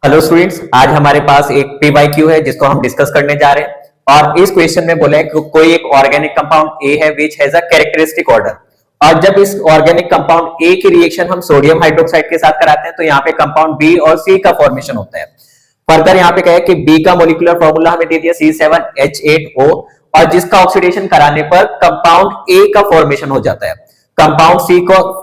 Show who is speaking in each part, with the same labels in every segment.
Speaker 1: Hello students, आज हमारे पास एक पीवाईक्यू है जिसको हम डिस्कस करने जा रहे हैं। और इस क्वेश्चन में बोला है कि कोई एक ऑर्गेनिक कंपाउंड ए है which has a characteristic order. और जब इस ऑर्गेनिक कंपाउंड ए की रिएक्शन हम सोडियम हाइड्रोक्साइड के साथ कराते हैं तो यहाँ पे कंपाउंड बी और सी का फॉर्मेशन होता है। फर्दर यहाँ पे कहे कि बी का मोलिकुलर फॉर्मूला हमें दे दिया C7H8O और जिसका ऑक्सीडेशन कराने पर कंपाउंड ए का फॉर्मेशन हो जाता है। कंपाउंड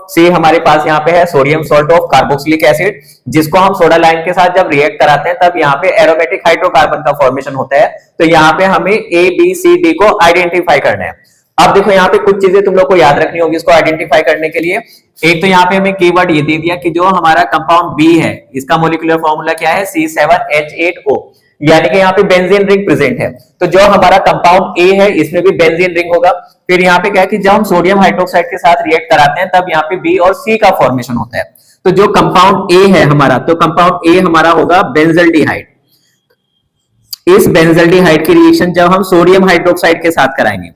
Speaker 1: सी हमारे पास यहाँ पे है sodium salt of carboxylic acid, जिसको हम सोडा लाइम के साथ जब रिएक्ट कराते हैं तब यहाँ पे एरोमेटिक हाइड्रोकार्बन का फॉर्मेशन होता है। तो यहाँ पे हमें ए बी सी डी को आइडेंटिफाई करना है। अब देखो यहाँ पे कुछ चीजें तुम लोग को याद रखनी होगी इसको आइडेंटिफाई करने के लिए। एक तो यहाँ पे हमें कीवर्ड ये दे दिया कि जो हमारा कंपाउंड बी है इसका मोलिकुलर फॉर्मूला क्या है C7H8O, यानी कि यहाँ पे बेंजीन रिंग प्रेजेंट है। तो जो हमारा कंपाउंड ए है इसमें भी बेंजीन रिंग होगा। फिर यहाँ पे क्या है कि जब हम सोडियम हाइड्रोक्साइड के साथ रिएक्ट कराते हैं तब यहाँ पे बी और सी का फॉर्मेशन होता है। तो जो कंपाउंड ए है हमारा, तो कंपाउंड ए हमारा होगा बेंजल्डिहाइड। इस बेंजल्डिहाइड की रिएक्शन जब हम सोडियम हाइड्रोक्साइड के साथ कराएंगे,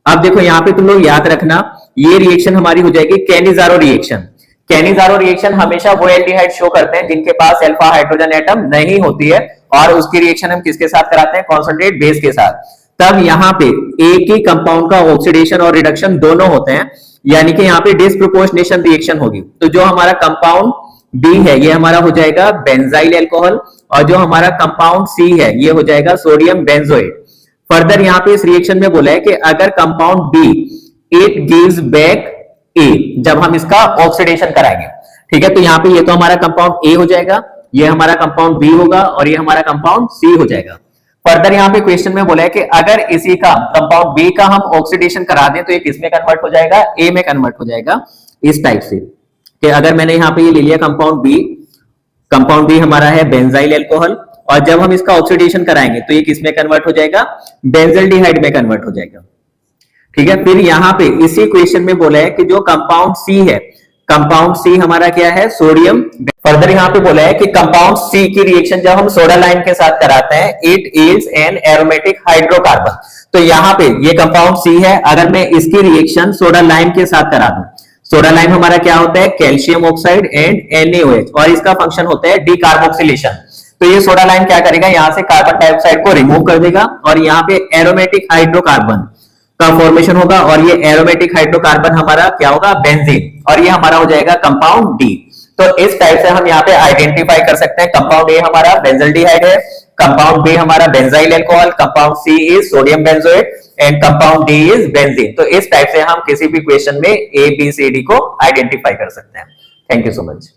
Speaker 1: अब देखो यहाँ पे तुम लोग याद रखना ये रिएक्शन हमारी हो जाएगी कैनिजारो रिएक्शन। कैनिजारो रिएक्शन हमेशा वो एल्डिहाइड शो करते हैं जिनके पास अल्फा हाइड्रोजन एटम नहीं होती है और उसकी रिएक्शन हम किसके साथ कराते हैं, कॉन्सेंट्रेट बेस के साथ। तब यहाँ पे एक ही कंपाउंड का ऑक्सीडेशन और रिडक्शन दोनों होते हैं, यानी कि यहाँ पे डिस्प्रोपोर्शनेशन रिएक्शन होगी। तो जो हमारा कंपाउंड बी है ये हमारा हो जाएगा बेंजाइल अल्कोहल और जो हमारा कंपाउंड सी है ये हो जाएगा सोडियम बेंजोएट। फर्दर यहाँ पे इस रिएक्शन में बोला है कि अगर compound B it gives back A, जब हम इसका ऑक्सीडेशन कराएंगे, ठीक है। तो यहाँ पे ये तो हमारा कंपाउंड ए हो जाएगा, ये हमारा कंपाउंड बी होगा और ये हमारा कंपाउंड सी हो जाएगा। फर्दर यहाँ पे क्वेश्चन में बोला है कि अगर इसी का कंपाउंड बी का हम ऑक्सीडेशन करा दें तो ये किसमें कन्वर्ट हो जाएगा, ए में कन्वर्ट हो जाएगा। इस टाइप से कि अगर मैंने यहाँ पे ये ले लिया कंपाउंड बी हमारा है बेंजाइल अल्कोहल और जब हम इसका ऑक्सीडेशन कराएंगे तो ये किसमें कन्वर्ट हो जाएगा, बेंजल्डिहाइड में कन्वर्ट हो जाएगा, ठीक है। फिर यहाँ पे इसी क्वेश्चन में बोला है कि जो कंपाउंड सी है, कंपाउंड सी हमारा क्या है, सोडियम। फर्दर यहाँ पे बोला है कि कंपाउंड सी की रिएक्शन जब हम सोडा लाइम के साथ कराते हैं it is an aromatic hydrocarbon. तो यहाँ पे ये कंपाउंड सी है, अगर मैं इसकी रिएक्शन सोडा लाइम के साथ करा दूं, सोडा लाइम हमारा क्या होता है, कैल्शियम ऑक्साइड एंड NaOH और इसका फंक्शन होता है डीकार्बोक्सिलेशन। तो ये सोडा लाइम क्या करेगा, यहां से कार्बन डाइऑक्साइड को रिमूव कर देगा और यहाँ पे एरोमेटिक हाइड्रोकार्बन का फॉर्मेशन होगा और ये एरोमेटिक हाइड्रोकार्बन हमारा क्या होगा, बेंजीन, और ये हमारा हो जाएगा कंपाउंड डी। तो इस टाइप से हम यहाँ पे आइडेंटिफाई कर सकते हैं कंपाउंड ए हमारा बेंजल्डिहाइड है, कंपाउंड बी हमारा benzyl alcohol, compound C is sodium benzoate and compound D is benzene. तो इस टाइप से हम किसी भी क्वेश्चन में ए बी सी डी को आइडेंटिफाई कर सकते हैं। Thank you so much.